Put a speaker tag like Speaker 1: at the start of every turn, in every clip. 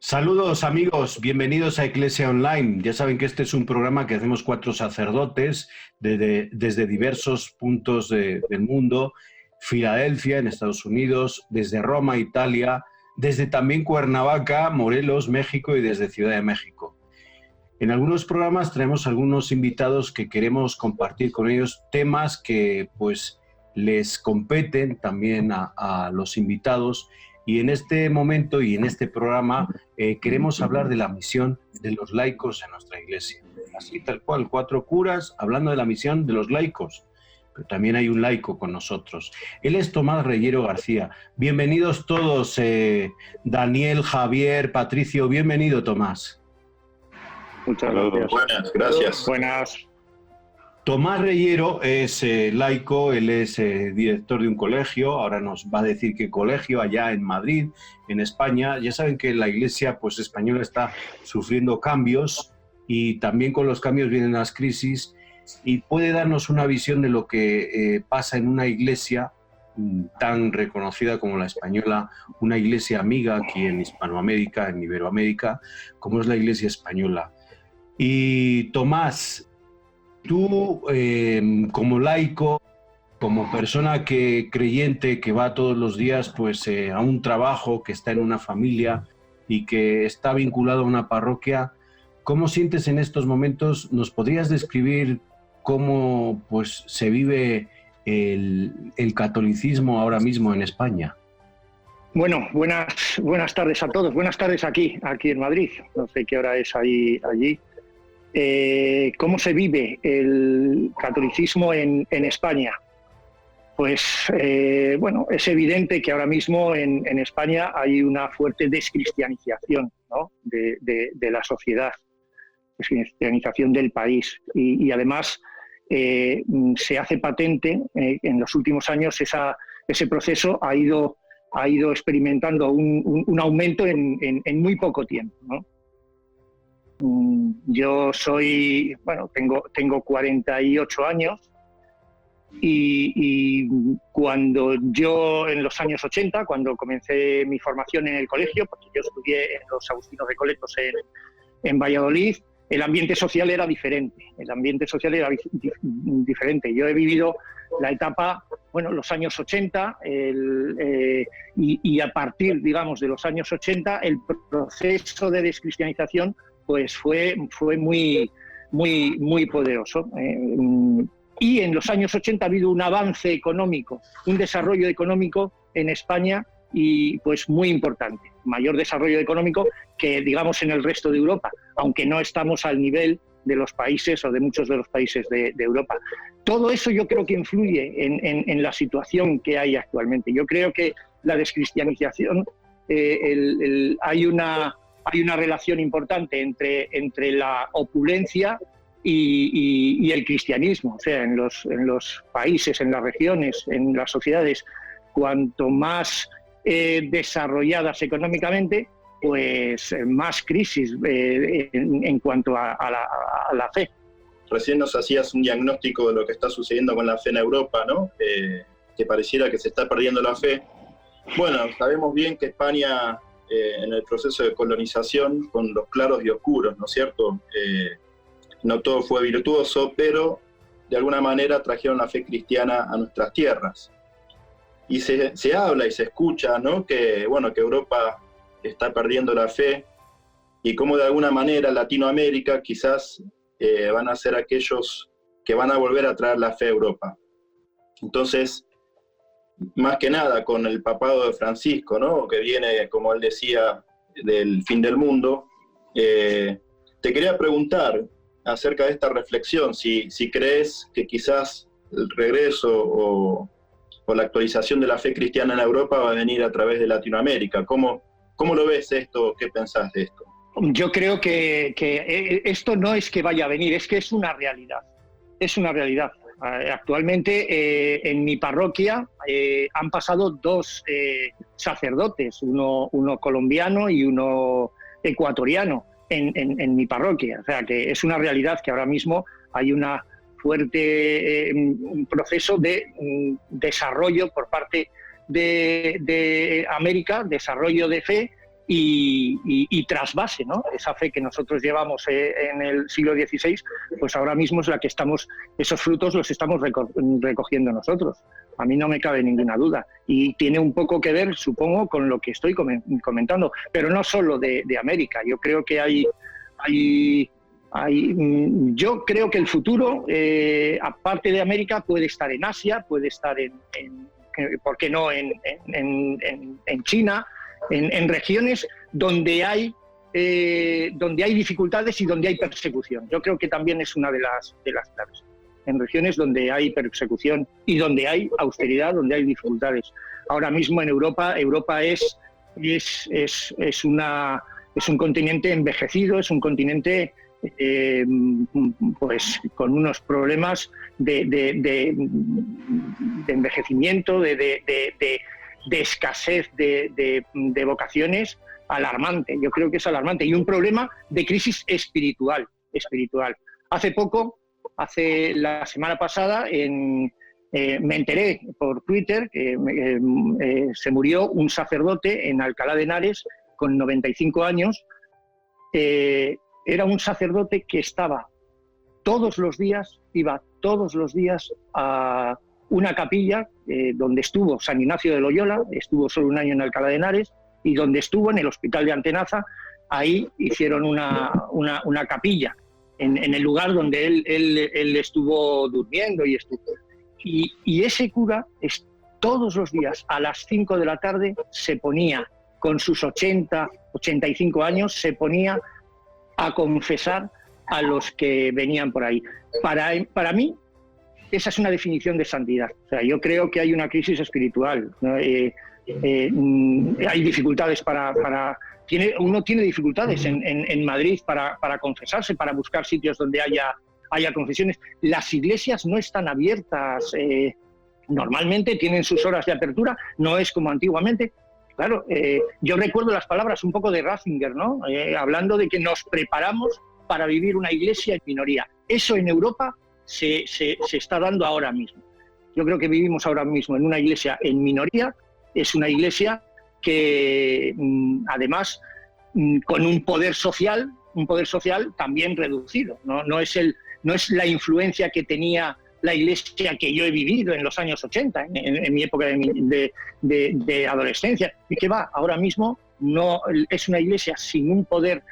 Speaker 1: Saludos amigos, bienvenidos a Iglesia Online. Ya saben que este es un programa que hacemos 4 sacerdotes desde diversos puntos del mundo, Filadelfia en Estados Unidos, desde Roma, Italia, desde también Cuernavaca, Morelos, México y desde Ciudad de México. En algunos programas traemos algunos invitados que queremos compartir con ellos temas que pues les competen también a los invitados. Y en este momento y en este programa queremos hablar de la misión de los laicos en nuestra iglesia. Así tal cual, 4 curas hablando de la misión de los laicos. Pero también hay un laico con nosotros. Él es Tomás Reyero García. Bienvenidos todos, Daniel, Javier, Patricio. Bienvenido, Tomás.
Speaker 2: Muchas gracias.
Speaker 3: Buenas, gracias.
Speaker 2: Buenas.
Speaker 1: Tomás Reyero es laico, él es director de un colegio, ahora nos va a decir qué colegio, allá en Madrid, en España. Ya saben que la iglesia pues, española está sufriendo cambios y también con los cambios vienen las crisis y puede darnos una visión de lo que pasa en una iglesia tan reconocida como la española, una iglesia amiga aquí en Hispanoamérica, en Iberoamérica, como es la iglesia española. Y Tomás, tú, como laico, como persona creyente que va todos los días pues, a un trabajo, que está en una familia y que está vinculado a una parroquia, ¿cómo sientes en estos momentos? ¿Nos podrías describir cómo pues, se vive el catolicismo ahora mismo en España?
Speaker 2: Bueno, buenas tardes a todos. Buenas tardes aquí en Madrid. No sé qué hora es allí. ¿Cómo se vive el catolicismo en España? Pues bueno, es evidente que ahora mismo en España hay una fuerte descristianización, ¿no? de la sociedad, descristianización del país y además se hace patente en los últimos años ese proceso ha ido experimentando un aumento en muy poco tiempo, ¿no? Yo tengo 48 años y cuando yo en los años 80, cuando comencé mi formación en el colegio, porque yo estudié en los Agustinos de Coletos en Valladolid, el ambiente social era diferente. Yo he vivido la etapa, los años 80 y a partir, digamos, de los años 80, el proceso de descristianización pues fue muy poderoso. Y en los años 80 ha habido un avance económico, un desarrollo económico en España y pues muy importante, mayor desarrollo económico que digamos en el resto de Europa, aunque no estamos al nivel de los países o de muchos de los países de Europa. Todo eso yo creo que influye en la situación que hay actualmente. Yo creo que la descristianización, hay una relación importante entre la opulencia y el cristianismo. O sea, en los países, en las regiones, en las sociedades, cuanto más desarrolladas económicamente, pues más crisis en cuanto a la fe.
Speaker 3: Recién nos hacías un diagnóstico de lo que está sucediendo con la fe en Europa, ¿no? Que pareciera que se está perdiendo la fe. Bueno, sabemos bien que España, en el proceso de colonización, con los claros y oscuros, ¿no es cierto? No todo fue virtuoso, pero de alguna manera trajeron la fe cristiana a nuestras tierras. Y se habla y se escucha, ¿no? Que Europa está perdiendo la fe y cómo de alguna manera Latinoamérica quizás van a ser aquellos que van a volver a traer la fe a Europa. Entonces, más que nada con el papado de Francisco, ¿no? Que viene, como él decía, del fin del mundo, te quería preguntar acerca de esta reflexión, si crees que quizás el regreso o la actualización de la fe cristiana en Europa va a venir a través de Latinoamérica. ¿Cómo lo ves esto? ¿Qué pensás de esto?
Speaker 2: Yo creo que esto no es que vaya a venir, es que es una realidad. Es una realidad. Actualmente en mi parroquia han pasado 2 sacerdotes, uno colombiano y uno ecuatoriano en mi parroquia. O sea que es una realidad que ahora mismo hay una fuerte un proceso de desarrollo por parte de América, desarrollo de fe y trasvase, ¿no? Esa fe que nosotros llevamos en el siglo XVI, pues ahora mismo es la que esos frutos los estamos recogiendo nosotros. A mí no me cabe ninguna duda. Y tiene un poco que ver, supongo, con lo que estoy comentando, pero no solo de América. Yo creo que yo creo que el futuro, aparte de América, puede estar en Asia, puede estar ¿por qué no?, en China, en regiones donde hay dificultades y donde hay persecución. Yo creo que también es una de las claves. En regiones donde hay persecución y donde hay austeridad, donde hay dificultades. Ahora mismo en Europa es un continente envejecido, es un continente pues con unos problemas de envejecimiento, de escasez de vocaciones alarmante. Yo creo que es alarmante. Y un problema de crisis espiritual. Hace la semana pasada me enteré por Twitter que se murió un sacerdote en Alcalá de Henares con 95 años. Era un sacerdote que iba todos los días a una capilla donde estuvo San Ignacio de Loyola, estuvo solo un año en Alcalá de Henares, y donde estuvo en el hospital de Antenaza. Ahí hicieron una capilla en el lugar donde él estuvo durmiendo y ese cura todos los días a las 5 de la tarde se ponía, con sus 85 años, se ponía a confesar a los que venían por ahí. Para mí, esa es una definición de santidad. O sea, yo creo que hay una crisis espiritual, ¿no? Hay dificultades uno tiene dificultades en Madrid para confesarse, para buscar sitios donde haya confesiones. Las iglesias no están abiertas, normalmente tienen sus horas de apertura, no es como antiguamente. Claro, yo recuerdo las palabras un poco de Ratzinger, ¿no? Hablando de que nos preparamos para vivir una iglesia en minoría. Eso en Europa se está dando ahora mismo. Yo creo que vivimos ahora mismo en una iglesia en minoría. Es una iglesia que, además, con un poder social también reducido. No es la influencia que tenía la iglesia que yo he vivido en los años 80, en mi época de adolescencia. Y que ahora mismo no es una iglesia sin un poder,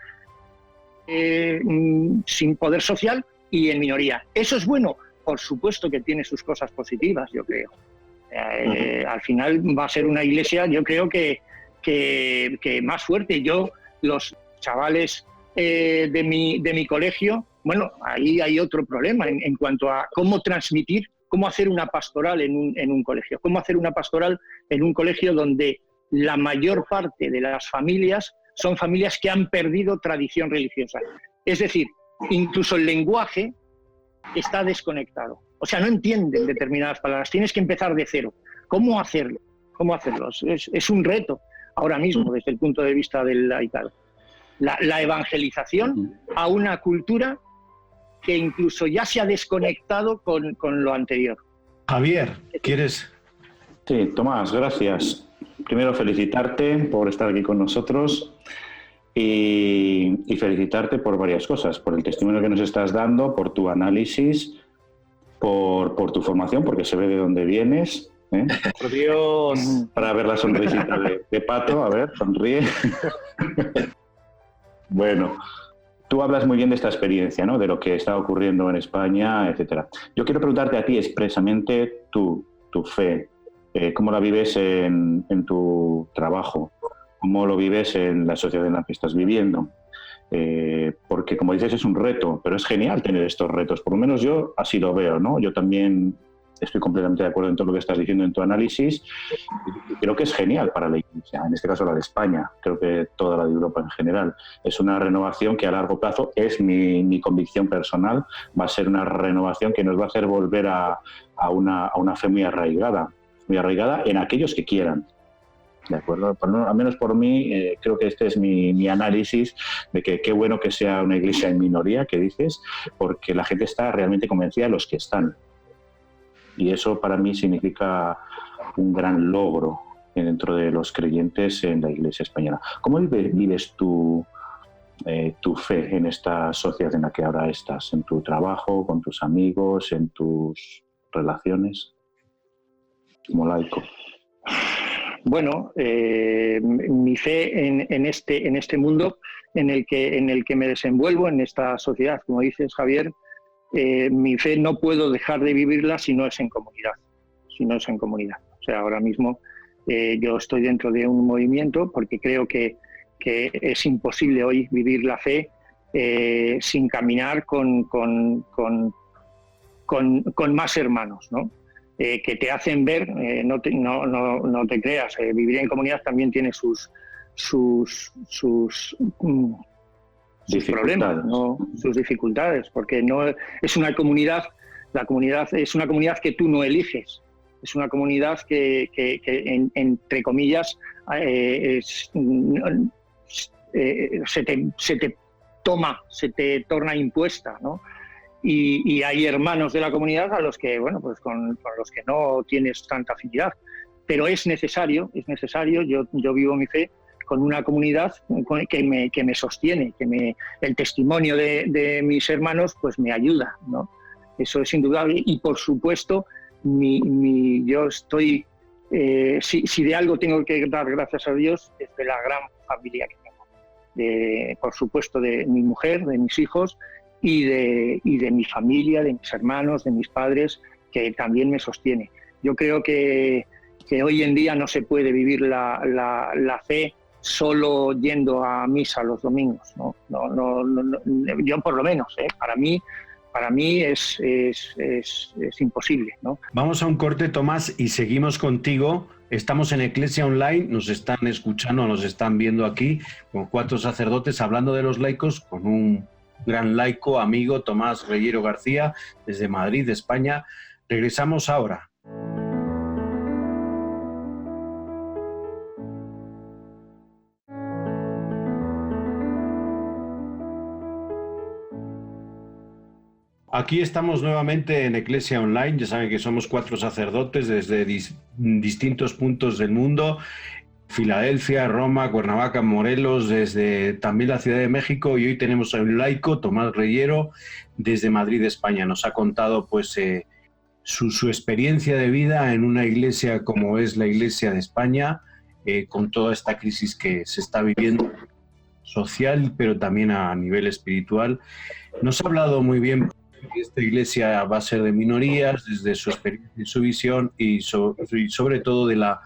Speaker 2: sin poder social y en minoría. ¿Eso es bueno? Por supuesto que tiene sus cosas positivas, yo creo. Al final va a ser una iglesia, yo creo que más fuerte. Los chavales de mi colegio, bueno, ahí hay otro problema en cuanto a cómo transmitir, cómo hacer una pastoral en un colegio, cómo hacer una pastoral en un colegio donde la mayor parte de las familias son familias que han perdido tradición religiosa. Es decir, incluso el lenguaje está desconectado. O sea, no entienden determinadas palabras. Tienes que empezar de cero. ¿Cómo hacerlo? Es un reto ahora mismo desde el punto de vista del laicado. La evangelización a una cultura que incluso ya se ha desconectado con lo anterior.
Speaker 1: Javier, ¿quieres?
Speaker 4: Sí, Tomás, gracias. Primero felicitarte por estar aquí con nosotros y felicitarte por varias cosas, por el testimonio que nos estás dando, por tu análisis, por tu formación, porque se ve de dónde vienes.
Speaker 1: Por Dios.
Speaker 4: Para ver la sonrisita de Pato, a ver, sonríe. Bueno, tú hablas muy bien de esta experiencia, ¿no? De lo que está ocurriendo en España, etcétera. Yo quiero preguntarte a ti expresamente tu fe. ¿Cómo la vives en tu trabajo? ¿Cómo lo vives en la sociedad en la que estás viviendo? Porque, como dices, es un reto, pero es genial tener estos retos. Por lo menos yo así lo veo, ¿no? Yo también estoy completamente de acuerdo en todo lo que estás diciendo en tu análisis. Creo que es genial para la Iglesia, en este caso la de España, creo que toda la de Europa en general. Es una renovación que a largo plazo, es mi convicción personal, va a ser una renovación que nos va a hacer volver a una fe muy arraigada en aquellos que quieran. ¿De acuerdo? Al menos por mí, creo que este es mi análisis de que qué bueno que sea una iglesia en minoría, que dices, porque la gente está realmente convencida de los que están. Y eso para mí significa un gran logro dentro de los creyentes en la Iglesia española. ¿Cómo vives tu fe en esta sociedad en la que ahora estás? ¿En tu trabajo, con tus amigos, en tus relaciones como laico?
Speaker 2: Bueno, mi fe en este mundo en el que me desenvuelvo, en esta sociedad, como dices, Javier, mi fe no puedo dejar de vivirla si no es en comunidad. O sea, ahora mismo yo estoy dentro de un movimiento porque creo que es imposible hoy vivir la fe sin caminar con más hermanos, ¿no? Que te hacen ver, no te creas, vivir en comunidad también tiene sus problemas, ¿no? Sus dificultades, porque no es una comunidad, la comunidad es una comunidad que tú no eliges, es una comunidad que entre comillas se te torna impuesta, ¿no? Y hay hermanos de la comunidad a los que, bueno, pues con los que no tienes tanta afinidad, pero es necesario. Yo vivo mi fe con una comunidad que me sostiene, el testimonio de mis hermanos pues me ayuda, ¿no? Eso es indudable. Y por supuesto, yo estoy, si de algo tengo que dar gracias a Dios, es de la gran familia que tengo. Por supuesto, de mi mujer, de mis hijos y de mi familia, de mis hermanos, de mis padres, que también me sostiene. Yo creo que hoy en día no se puede vivir la fe solo yendo a misa los domingos, ¿no? Yo por lo menos, para mí es imposible, ¿no?
Speaker 1: Vamos a un corte, Tomás, y seguimos contigo. Estamos en Eclesia Online, nos están escuchando, nos están viendo aquí con 4 sacerdotes hablando de los laicos, con un gran laico, amigo, Tomás Reyero García, desde Madrid, España. Regresamos ahora. Aquí estamos nuevamente en Eclesia Online. Ya saben que somos 4 sacerdotes desde distintos puntos del mundo. Filadelfia, Roma, Cuernavaca, Morelos, desde también la Ciudad de México, y hoy tenemos a un laico, Tomás Reyero, desde Madrid, España. Nos ha contado pues su experiencia de vida en una iglesia como es la Iglesia de España, con toda esta crisis que se está viviendo social, pero también a nivel espiritual. Nos ha hablado muy bien que esta iglesia va a ser de minorías, desde su experiencia y su visión, y sobre todo de la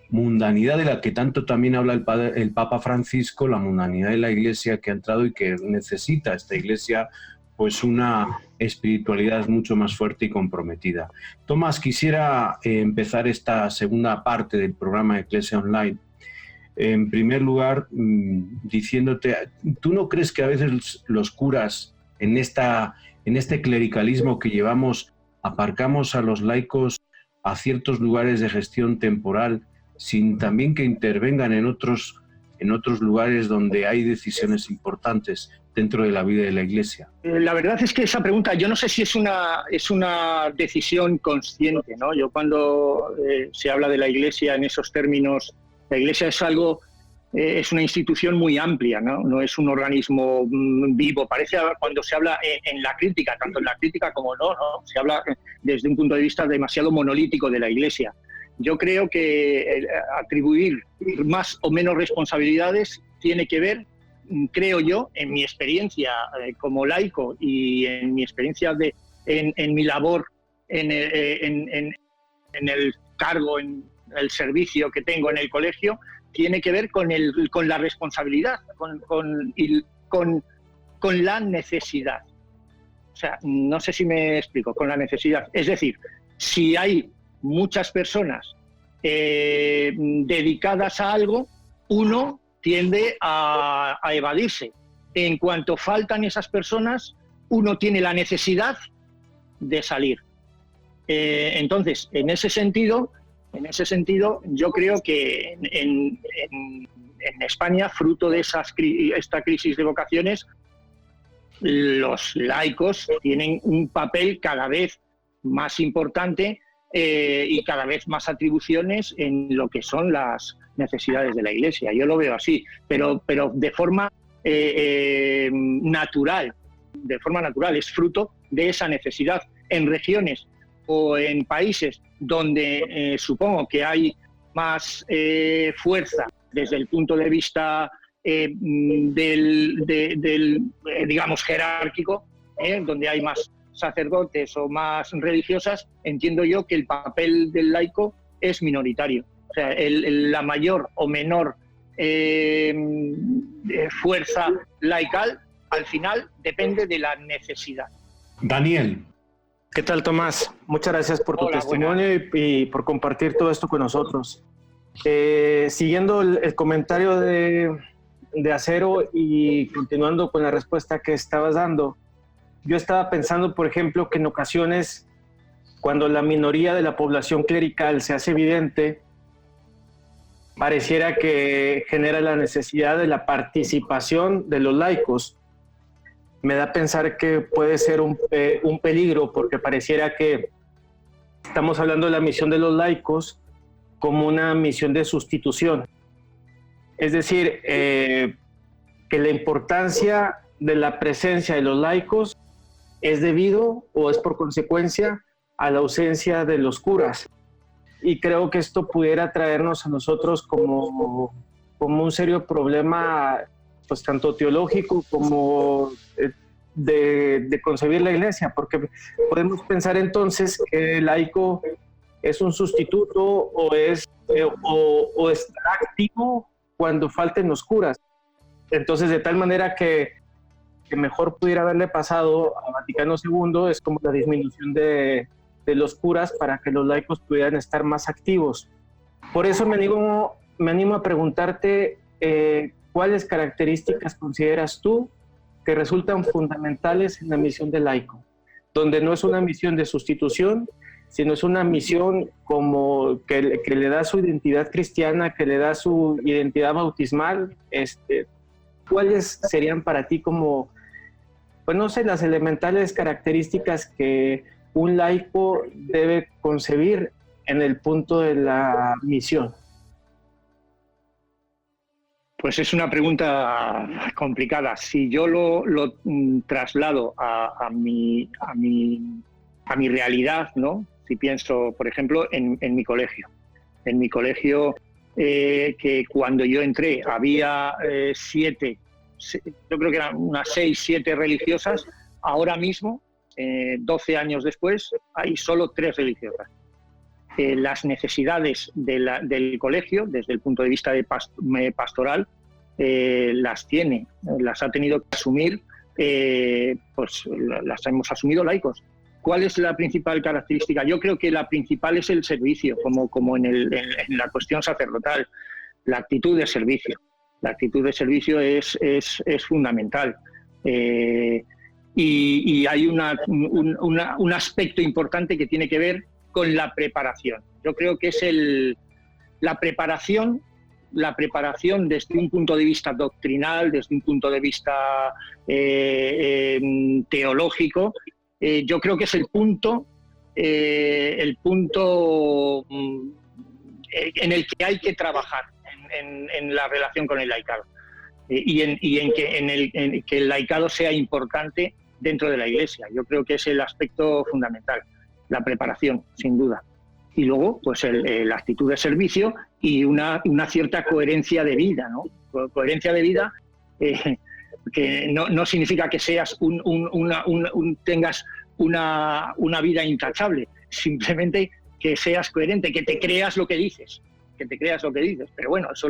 Speaker 1: mundanidad de la que tanto también habla el Papa Francisco, la mundanidad de la iglesia que ha entrado y que necesita esta iglesia pues una espiritualidad mucho más fuerte y comprometida. Tomás, quisiera empezar esta segunda parte del programa de Eclesia Online. En primer lugar, diciéndote, ¿tú no crees que a veces los curas en este clericalismo que llevamos aparcamos a los laicos a ciertos lugares de gestión temporal sin también que intervengan en otros lugares donde hay decisiones importantes dentro de la vida de la Iglesia?
Speaker 2: La verdad es que esa pregunta, yo no sé si es una decisión consciente, ¿no? Yo cuando se habla de la Iglesia en esos términos, la Iglesia es una institución muy amplia, ¿no? No es un organismo vivo. Parece cuando se habla en la crítica, tanto en la crítica como no, se habla desde un punto de vista demasiado monolítico de la Iglesia. Yo creo que atribuir más o menos responsabilidades tiene que ver, creo yo, en mi experiencia como laico y en mi experiencia en mi labor, en el cargo, en el servicio que tengo en el colegio, tiene que ver con la responsabilidad, con la necesidad. O sea, no sé si me explico, con la necesidad. Es decir, si hay muchas personas dedicadas a algo, uno tiende a evadirse. En cuanto faltan esas personas, uno tiene la necesidad de salir. Entonces, en ese sentido, yo creo que en España, fruto de esta crisis de vocaciones, los laicos tienen un papel cada vez más importante y cada vez más atribuciones en lo que son las necesidades de la Iglesia. Yo lo veo así, pero de forma natural, es fruto de esa necesidad. En regiones o en países donde supongo que hay más fuerza desde el punto de vista digamos, jerárquico, donde hay más sacerdotes o más religiosas, entiendo yo que el papel del laico es minoritario. O sea, la mayor o menor fuerza laical, al final, depende de la necesidad.
Speaker 1: Daniel.
Speaker 5: ¿Qué tal, Tomás? Muchas gracias por tu
Speaker 2: Hola,
Speaker 5: testimonio y por compartir todo esto con nosotros. Siguiendo el comentario de Acero y continuando con la respuesta que estabas dando, yo estaba pensando, por ejemplo, que en ocasiones, cuando la minoría de la población clerical se hace evidente, pareciera que genera la necesidad de la participación de los laicos. Me da a pensar que puede ser un peligro, porque pareciera que estamos hablando de la misión de los laicos como una misión de sustitución. Es decir, que la importancia de la presencia de los laicos es debido o es por consecuencia a la ausencia de los curas. Y creo que esto pudiera traernos a nosotros como un serio problema, pues tanto teológico como de concebir la Iglesia, porque podemos pensar entonces que el laico es un sustituto o estará activo cuando falten los curas. Entonces, de tal manera que mejor pudiera haberle pasado a Vaticano II es como la disminución de los curas para que los laicos pudieran estar más activos. Por eso me animo a preguntarte cuáles características consideras tú que resultan fundamentales en la misión del laico, donde no es una misión de sustitución, sino es una misión como que le da su identidad cristiana, que le da su identidad bautismal. ¿Cuáles serían para ti como, pues no sé, las elementales características que un laico debe concebir en el punto de la misión?
Speaker 2: Pues es una pregunta complicada. Si yo lo traslado a mi realidad, ¿no? Si pienso, por ejemplo, en mi colegio. En mi colegio, que cuando yo entré había 7, yo creo que eran unas 6, 7 religiosas. Ahora mismo, 12 años después, hay solo 3 religiosas. Las necesidades del colegio, desde el punto de vista pastoral, las ha tenido que asumir, pues las hemos asumido laicos. ¿Cuál es la principal característica? Yo creo que la principal es el servicio, como en la cuestión sacerdotal, la actitud de servicio. La actitud de servicio es fundamental. Y hay un aspecto importante que tiene que ver con la preparación. Yo creo que es la preparación desde un punto de vista doctrinal, desde un punto de vista teológico. Yo creo que es el punto en el que hay que trabajar en la relación con el laicado y en que el laicado sea importante dentro de la Iglesia. Yo creo que es el aspecto fundamental, la preparación, sin duda. Y luego, pues la actitud de servicio y una cierta coherencia de vida, ¿no? Coherencia de vida que no significa que seas tengas una vida intachable, simplemente que seas coherente, que te creas lo que dices. Pero bueno, eso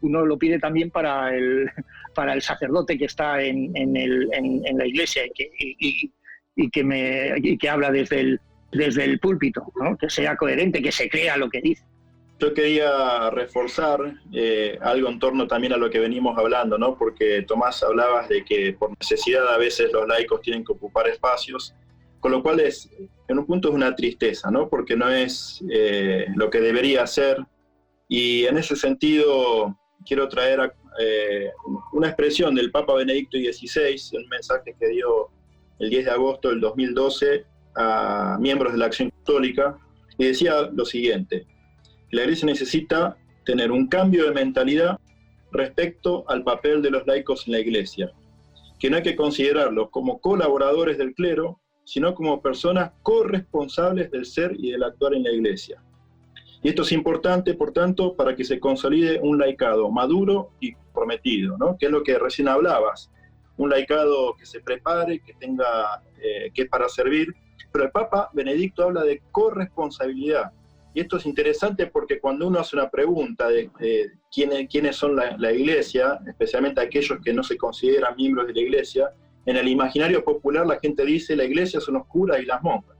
Speaker 2: uno lo pide también para el sacerdote que está en la Iglesia y que habla desde el púlpito, ¿no? Que sea coherente, que se crea lo que dice.
Speaker 3: Yo quería reforzar algo en torno también a lo que venimos hablando, ¿no? Porque Tomás, hablabas de que por necesidad a veces los laicos tienen que ocupar espacios, con lo cual en un punto es una tristeza, ¿no? Porque no es lo que debería ser. Y en ese sentido quiero traer una expresión del Papa Benedicto XVI, un mensaje que dio el 10 de agosto del 2012 a miembros de la Acción Católica, y decía lo siguiente: la Iglesia necesita tener un cambio de mentalidad respecto al papel de los laicos en la Iglesia, que no hay que considerarlos como colaboradores del clero, sino como personas corresponsables del ser y del actuar en la Iglesia. Y esto es importante, por tanto, para que se consolide un laicado maduro y comprometido, ¿no? Que es lo que recién hablabas. Un laicado que se prepare, que tenga, que es para servir. Pero el Papa Benedicto habla de corresponsabilidad. Y esto es interesante porque cuando uno hace una pregunta de quiénes son la Iglesia, especialmente aquellos que no se consideran miembros de la Iglesia, en el imaginario popular la gente dice la Iglesia son los curas y las monjas.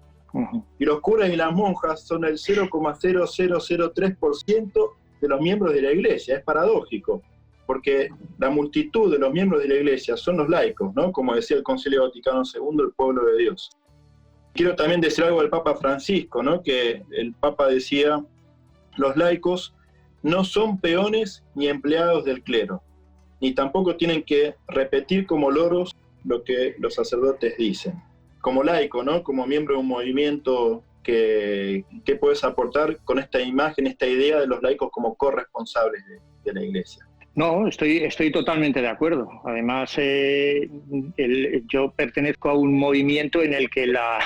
Speaker 3: Y los curas y las monjas son el 0,0003% de los miembros de la Iglesia. Es paradójico, porque la multitud de los miembros de la Iglesia son los laicos, ¿no? Como decía el Concilio Vaticano II, el pueblo de Dios. Quiero también decir algo del Papa Francisco, ¿no? Que el Papa decía: los laicos no son peones ni empleados del clero, ni tampoco tienen que repetir como loros lo que los sacerdotes dicen. Como laico, ¿no? Como miembro de un movimiento, ¿qué puedes aportar con esta imagen, esta idea de los laicos como corresponsables de la Iglesia?
Speaker 2: No, estoy totalmente de acuerdo. Además, yo pertenezco a un movimiento en el que la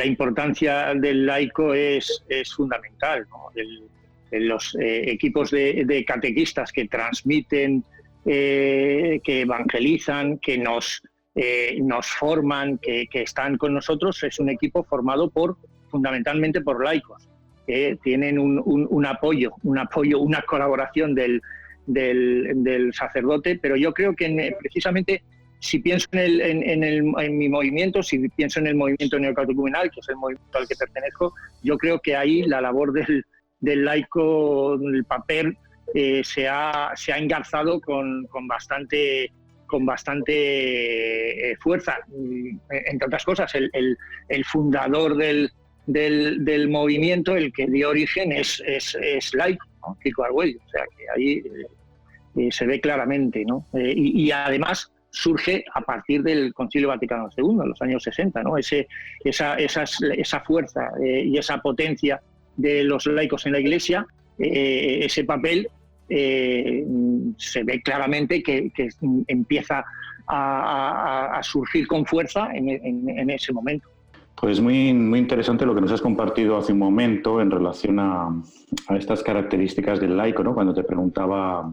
Speaker 2: importancia del laico es fundamental, ¿no? Los equipos de catequistas que transmiten, que evangelizan, que nos forman, que están con nosotros, es un equipo formado fundamentalmente por laicos, que tienen un apoyo, una colaboración del sacerdote. Pero yo creo que precisamente, si pienso en mi movimiento, si pienso en el movimiento neocatecumenal, que es el movimiento al que pertenezco, yo creo que ahí la labor del laico, el papel, se ha engarzado con bastante fuerza. Entre otras cosas, el fundador del movimiento, el que dio origen, es laico, ¿no? Kiko Argüello. O sea que ahí se ve claramente, ¿no? Y además surge a partir del Concilio Vaticano II, en los años 60, ¿no? Esa fuerza y esa potencia de los laicos en la Iglesia, ese papel se ve claramente que empieza a surgir con fuerza en ese momento.
Speaker 4: Pues muy, muy interesante lo que nos has compartido hace un momento en relación a estas características del laico, ¿no? Cuando te preguntaba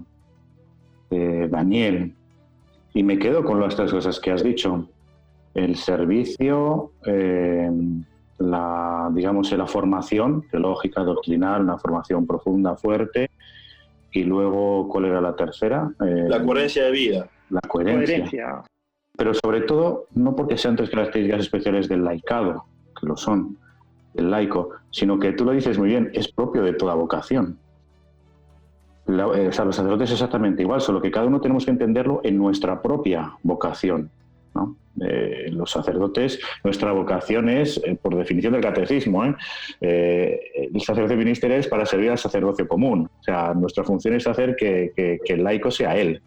Speaker 4: Daniel, y me quedo con las tres cosas que has dicho: el servicio, la formación teológica, doctrinal, una formación profunda, fuerte, y luego, ¿cuál era la tercera?
Speaker 3: La coherencia de vida.
Speaker 4: La coherencia. Pero sobre todo, no porque sean tres características especiales del laicado, que lo son, del laico, sino que tú lo dices muy bien, es propio de toda vocación. Los sacerdotes exactamente igual, solo que cada uno tenemos que entenderlo en nuestra propia vocación, ¿no? Los sacerdotes, nuestra vocación es, por definición del catecismo, el sacerdocio ministerial es para servir al sacerdocio común. O sea, nuestra función es hacer que el laico sea él.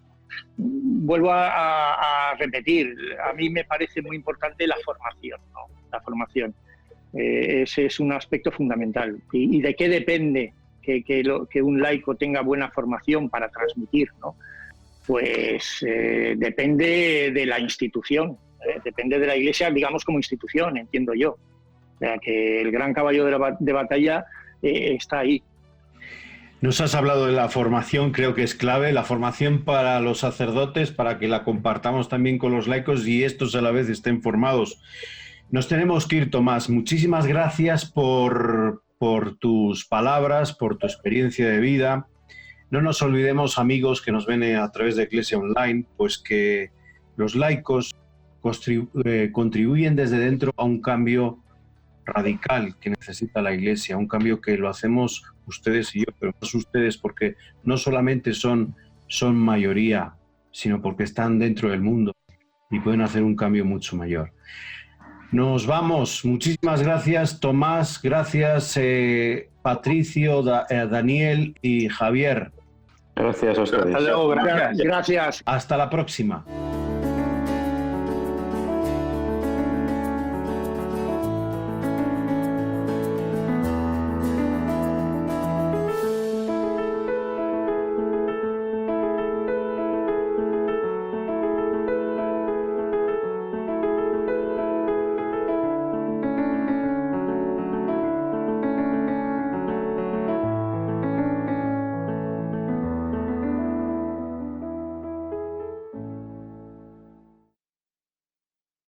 Speaker 2: Vuelvo a repetir, a mí me parece muy importante la formación, ¿no? La formación. Ese es un aspecto fundamental. ¿Y de qué depende que un laico tenga buena formación para transmitir, ¿no? Pues depende de la institución, depende de la Iglesia, digamos, como institución, entiendo yo. O sea, que el gran caballo de batalla está ahí.
Speaker 1: Nos has hablado de la formación, creo que es clave, la formación para los sacerdotes, para que la compartamos también con los laicos y estos a la vez estén formados. Nos tenemos que ir, Tomás. Muchísimas gracias por tus palabras, por tu experiencia de vida. No nos olvidemos, amigos que nos ven a través de Iglesia Online, pues que los laicos contribuyen desde dentro a un cambio radical que necesita la Iglesia, un cambio que lo hacemos ustedes y yo, pero más ustedes porque no solamente son mayoría, sino porque están dentro del mundo y pueden hacer un cambio mucho mayor. Nos vamos. Muchísimas gracias, Tomás. Gracias, Patricio, Daniel y Javier.
Speaker 4: Gracias a ustedes.
Speaker 2: Hasta luego, gracias.
Speaker 1: Hasta la próxima.